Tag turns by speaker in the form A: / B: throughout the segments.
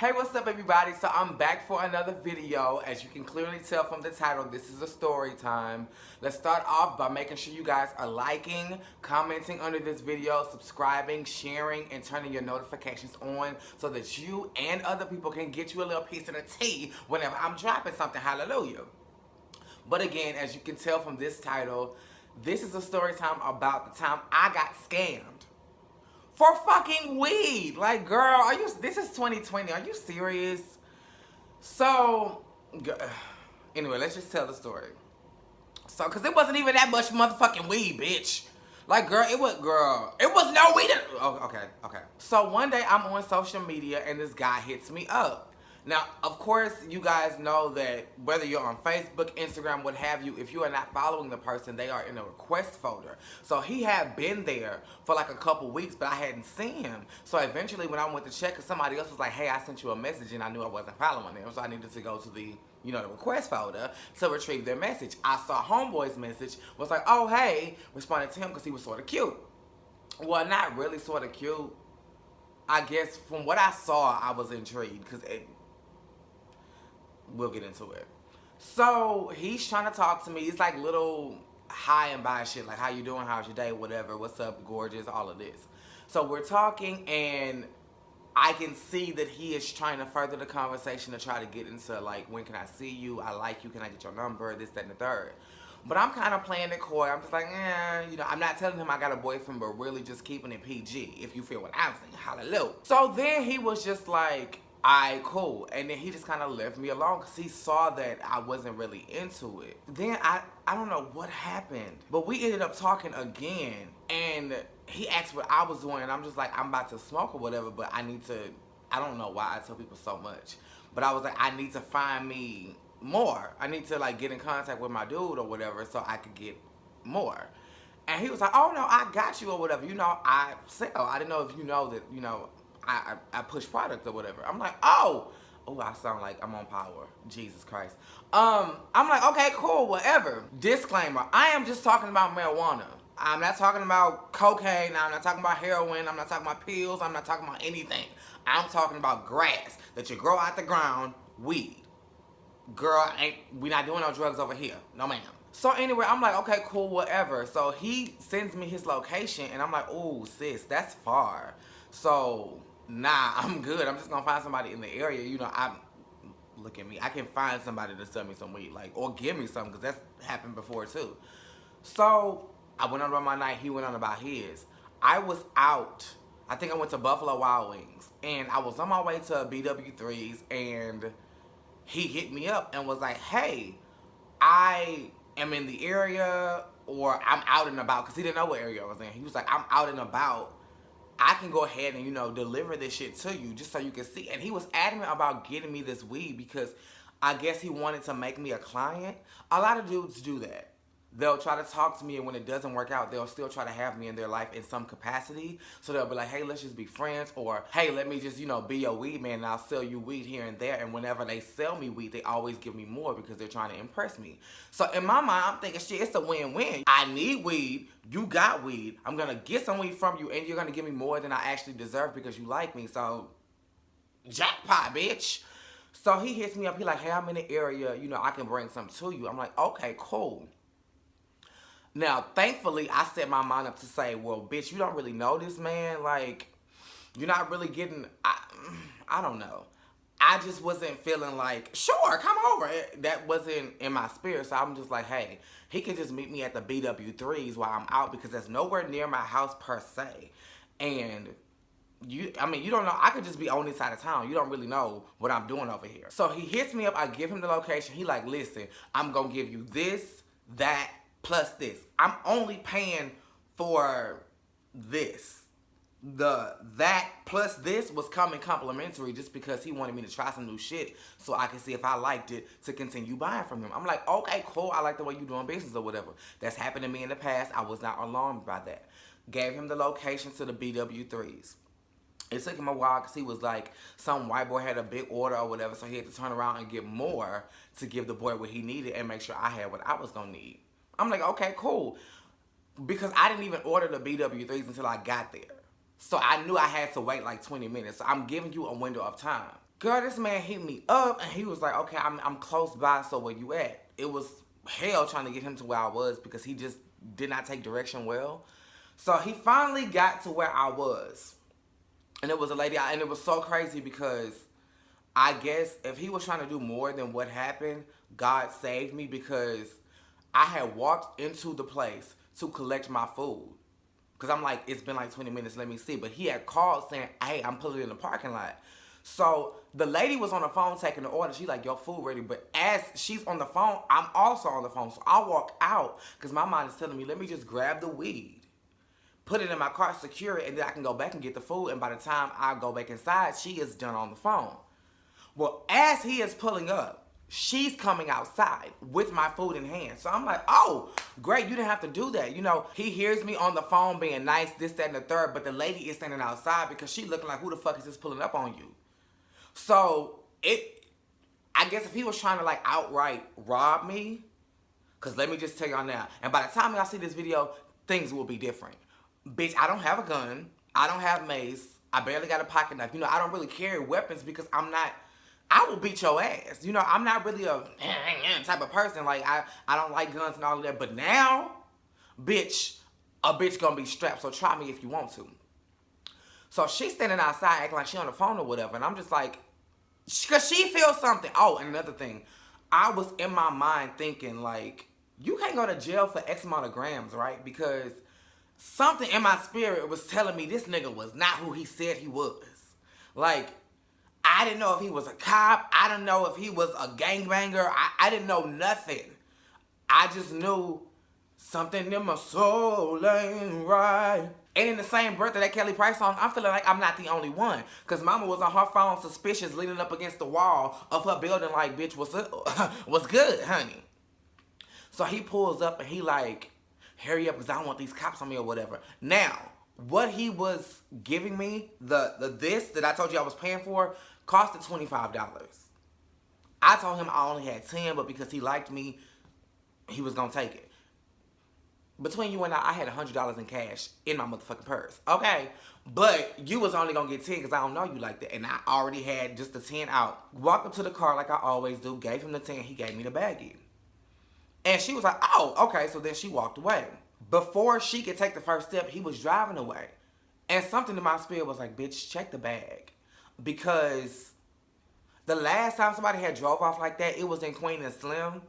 A: Hey, what's up everybody? So I'm back for another video. As you can clearly tell from the title, this is a story time. Let's start off by making sure you guys are liking, commenting under this video, subscribing, sharing, and turning your notifications on so that you and other people can get you a little piece of the tea whenever I'm dropping something. Hallelujah. But again, as you can tell from this title, this is a story time about the time I got scammed for fucking weed. Like, girl, this is 2020. Are you serious? So, anyway, let's just tell the story. So, cause it wasn't even that much motherfucking weed, bitch. Like, girl, it was no weed. Oh, okay. So one day I'm on social media and this guy hits me up. Now, of course, you guys know that whether you're on Facebook, Instagram, what have you, if you are not following the person, they are in a request folder. So he had been there for like a couple weeks, but I hadn't seen him. So eventually when I went to check, cause somebody else was like, hey, I sent you a message, and I knew I wasn't following them. So I needed to go to the the request folder to retrieve their message. I saw Homeboy's message, was like, oh, hey, responded to him because he was sort of cute. Well, not really sort of cute. I guess from what I saw, I was intrigued because we'll get into it. So he's trying to talk to me. It's like little hi and bye shit, like how you doing, how's your day, whatever, what's up, gorgeous, all of this. So we're talking, and I can see that he is trying to further the conversation to try to get into like, when can I see you? I like you. Can I get your number? This, that, and the third. But I'm kind of playing it coy. I'm just like, I'm not telling him I got a boyfriend, but really just keeping it PG, if you feel what I'm saying. Hallelujah. So then he was just like, alright, cool. And then he just kind of left me alone because he saw that I wasn't really into it. Then I don't know what happened, but we ended up talking again, and he asked what I was doing, and I'm just like, I'm about to smoke or whatever, but I don't know why I tell people so much, but I was like, I need to find me more. I need to like get in contact with my dude or whatever so I could get more. And he was like, oh no, I got you or whatever. I sell. I didn't know if you know that, I push product or whatever. I'm like, oh, I sound like I'm on power. Jesus Christ. I'm like, okay, cool, whatever. Disclaimer, I am just talking about marijuana. I'm not talking about cocaine. I'm not talking about heroin. I'm not talking about pills. I'm not talking about anything. I'm talking about grass that you grow out the ground, weed. Girl, we not doing no drugs over here. No, ma'am. So anyway, I'm like, okay, cool, whatever. So he sends me his location, and I'm like, oh, sis, that's far. So, nah, I'm good. I'm just going to find somebody in the area. Look at me. I can find somebody to sell me some weed, like, or give me some, because that's happened before, too. So, I went on about my night. He went on about his. I was out. I think I went to Buffalo Wild Wings, and I was on my way to BW3's, and he hit me up and was like, hey, I am in the area, or I'm out and about, because he didn't know what area I was in. He was like, I'm out and about. I can go ahead and, deliver this shit to you just so you can see. And he was adamant about getting me this weed because I guess he wanted to make me a client. A lot of dudes do that. They'll try to talk to me, and when it doesn't work out, they'll still try to have me in their life in some capacity. So they'll be like, hey, let's just be friends, or hey, let me just, be your weed man, and I'll sell you weed here and there. And whenever they sell me weed, they always give me more because they're trying to impress me. So in my mind, I'm thinking, shit, it's a win-win. I need weed. You got weed. I'm going to get some weed from you, and you're going to give me more than I actually deserve because you like me. So, jackpot, bitch. So he hits me up. He like, hey, I'm in the area. I can bring some to you. I'm like, okay, cool. Now, thankfully, I set my mind up to say, well, bitch, you don't really know this man. Like, you're not really getting, I don't know. I just wasn't feeling like, sure, come over. That wasn't in my spirit. So I'm just like, hey, he can just meet me at the BW3s while I'm out, because that's nowhere near my house per se. And you don't know. I could just be on this side of town. You don't really know what I'm doing over here. So he hits me up. I give him the location. He like, listen, I'm going to give you this, that, plus this. I'm only paying for this. That plus this was coming complimentary just because he wanted me to try some new shit so I could see if I liked it to continue buying from him. I'm like, okay, cool. I like the way you doing business or whatever. That's happened to me in the past. I was not alarmed by that. Gave him the location to the BW3s. It took him a while because he was like, some white boy had a big order or whatever, so he had to turn around and get more to give the boy what he needed and make sure I had what I was going to need. I'm like, okay, cool. Because I didn't even order the BW3s until I got there. So I knew I had to wait like 20 minutes. So I'm giving you a window of time. Girl, this man hit me up and he was like, okay, I'm close by, so where you at? It was hell trying to get him to where I was because he just did not take direction well. So he finally got to where I was. And it was a lady, and it was so crazy because I guess if he was trying to do more than what happened, God saved me because I had walked into the place to collect my food. Because I'm like, it's been like 20 minutes, let me see. But he had called saying, hey, I'm pulling in the parking lot. So the lady was on the phone taking the order. She's like, your food ready. But as she's on the phone, I'm also on the phone. So I walk out because my mind is telling me, let me just grab the weed, put it in my car, secure it, and then I can go back and get the food. And by the time I go back inside, she is done on the phone. Well, as he is pulling up, she's coming outside with my food in hand. So I'm like, oh, great, you didn't have to do that. You know, he hears me on the phone being nice, this, that, and the third, but the lady is standing outside because she looking like, who the fuck is this pulling up on you? So, I guess if he was trying to like outright rob me, because let me just tell y'all now, and by the time y'all see this video, things will be different. Bitch, I don't have a gun. I don't have mace. I barely got a pocket knife. You know, I don't really carry weapons because I will beat your ass. You know, I'm not really a type of person. Like, I don't like guns and all of that. But now, bitch, a bitch gonna be strapped. So try me if you want to. So she's standing outside acting like she on the phone or whatever. And I'm just like, because she feels something. Oh, and another thing. I was in my mind thinking, like, you can't go to jail for X amount of grams, right? Because something in my spirit was telling me this nigga was not who he said he was. Like, I didn't know if he was a cop. I didn't know if he was a gangbanger. I didn't know nothing. I just knew something in my soul ain't right. And in the same breath of that Kelly Price song, I'm feeling like I'm not the only one. Because mama was on her phone suspicious, leaning up against the wall of her building like, bitch, what's good, honey? So he pulls up and he like, hurry up because I don't want these cops on me or whatever. Now, what he was giving me, this that I told you I was paying for, costed $25. I told him I only had 10, but because he liked me, he was going to take it. Between you and I had $100 in cash in my motherfucking purse. Okay, but you was only going to get 10 because I don't know you like that. And I already had just the 10 out. Walked up to the car like I always do, gave him the 10, he gave me the baggie. And she was like, oh, okay, so then she walked away. Before she could take the first step, he was driving away. And something in my spirit was like, bitch, check the bag. Because the last time somebody had drove off like that, it was in Queen and Slim.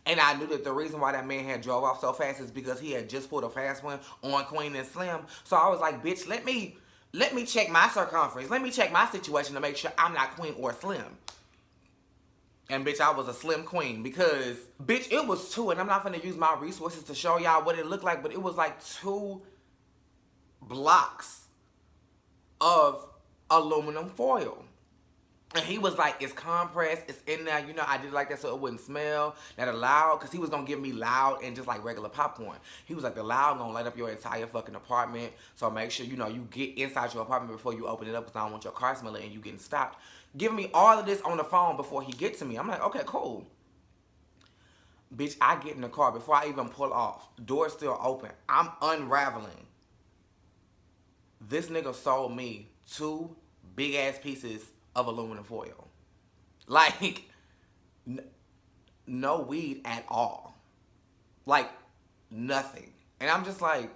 A: And I knew that the reason why that man had drove off so fast is because he had just pulled a fast one on Queen and Slim. So I was like, bitch, let me check my circumference. Let me check my situation to make sure I'm not Queen or Slim. And bitch, I was a Slim Queen because, bitch, it was two, and I'm not gonna use my resources to show y'all what it looked like, but it was like 2 blocks of aluminum foil. And he was like, it's compressed, it's in there, you know, I did it like that so it wouldn't smell, that a loud, because he was going to give me loud and just like regular popcorn. He was like, the loud going to light up your entire fucking apartment, so make sure, you know, you get inside your apartment before you open it up, because I don't want your car smelling and you getting stopped. Giving me all of this on the phone before he gets to me. I'm like, okay, cool. Bitch, I get in the car before I even pull off. Door's still open. I'm unraveling. This nigga sold me 2 big-ass pieces of aluminum foil. Like, no weed at all. Like, nothing. And I'm just like...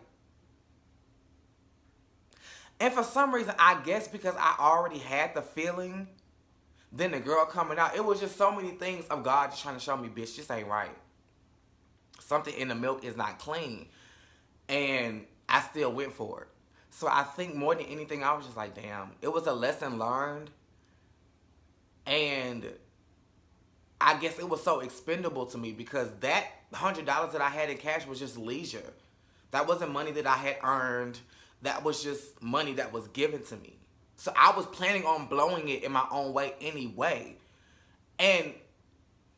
A: And for some reason, I guess because I already had the feeling, then the girl coming out, it was just so many things of God just trying to show me, bitch, this ain't right. Something in the milk is not clean. And I still went for it. So I think more than anything, I was just like, damn, it was a lesson learned. And I guess it was so expendable to me because that $100 that I had in cash was just leisure. That wasn't money that I had earned. That was just money that was given to me. So I was planning on blowing it in my own way anyway. And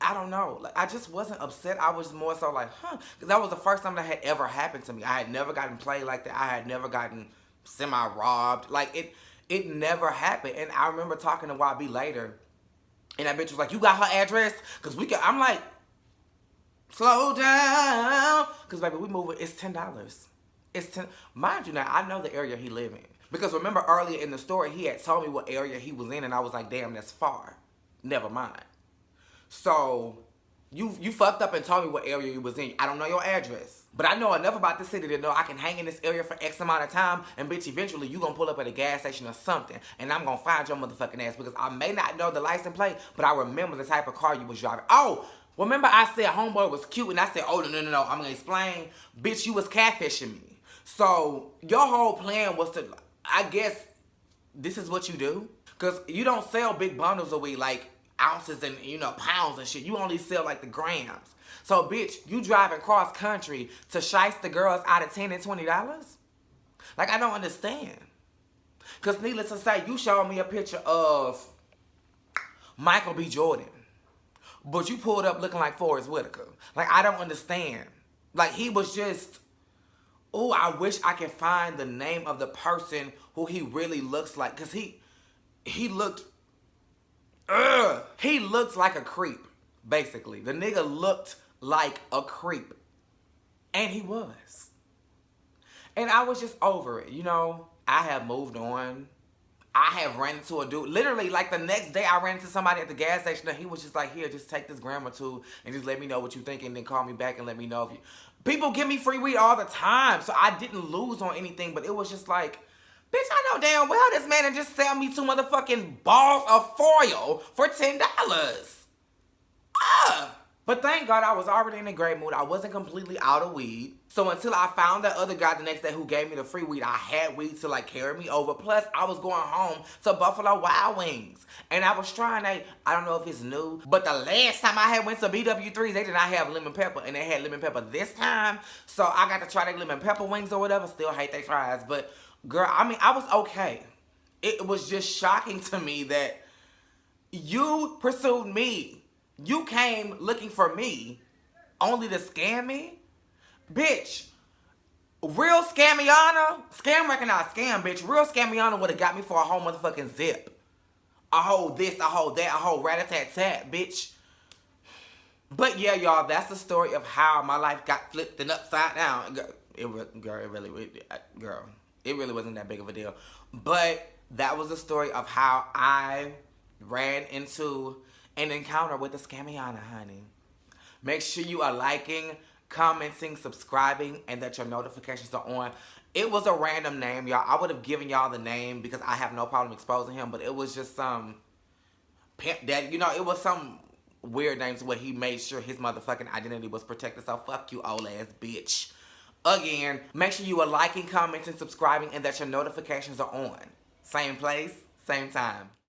A: I don't know. Like, I just wasn't upset. I was more so like, huh. Because that was the first time that had ever happened to me. I had never gotten played like that. I had never gotten semi-robbed. Like, it never happened. And I remember talking to YB later. And that bitch was like, you got her address? Because I'm like, slow down. Because, baby, we moving. It's $10. It's 10. Mind you now, I know the area he live in. Because remember earlier in the story, he had told me what area he was in, and I was like, damn, that's far. Never mind. So, you fucked up and told me what area you was in. I don't know your address. But I know enough about this city to know I can hang in this area for X amount of time, and bitch, eventually you gonna pull up at a gas station or something, and I'm gonna find your motherfucking ass, because I may not know the license plate, but I remember the type of car you was driving. Oh, remember I said homeboy was cute, and I said, oh, no, I'm gonna explain. Bitch, you was catfishing me. So, your whole plan was to, I guess, this is what you do? Because you don't sell big bundles of weed like ounces and, you know, pounds and shit. You only sell like the grams. So, bitch, you driving cross country to shice the girls out of $10 and $20? Like, I don't understand. Because needless to say, you showed me a picture of Michael B. Jordan. But you pulled up looking like Forrest Whitaker. Like, I don't understand. Like, he was just... Oh, I wish I could find the name of the person who he really looks like. Because he looked... He looked like a creep, basically. The nigga looked like a creep. And he was. And I was just over it, you know. I have moved on. I have ran into a dude. Literally, like the next day, I ran into somebody at the gas station and he was just like, here, just take this gram or two and just let me know what you think and then call me back and let me know if you... People give me free weed all the time, so I didn't lose on anything, but it was just like, bitch, I know damn well this man had just sell me 2 motherfucking balls of foil for $10. But thank God I was already in a great mood. I wasn't completely out of weed. So until I found that other guy the next day who gave me the free weed, I had weed to like carry me over. Plus, I was going home to Buffalo Wild Wings. And I was trying I don't know if it's new, but the last time I had went to BW3s, they did not have lemon pepper. And they had lemon pepper this time. So I got to try their lemon pepper wings or whatever. Still hate their fries. But girl, I mean, I was okay. It was just shocking to me that you pursued me. You came looking for me only to scam me? Bitch, real Scamiana, scam recognize scam, bitch. Real Scamiana would have got me for a whole motherfucking zip. A whole this, a whole that, a whole rat-a-tat-tat, bitch. But yeah, y'all, that's the story of how my life got flipped and upside down. It really wasn't that big of a deal. But that was the story of how I ran into an encounter with the Scamiana, honey. Make sure you are liking, commenting, subscribing, and that your notifications are on. It was a random name, y'all. I would have given y'all the name because I have no problem exposing him, but it was just some pimp daddy. You know, it was some weird names where he made sure his motherfucking identity was protected. So fuck you, old ass bitch. Again, make sure you are liking, commenting, subscribing, and that your notifications are on. Same place, same time.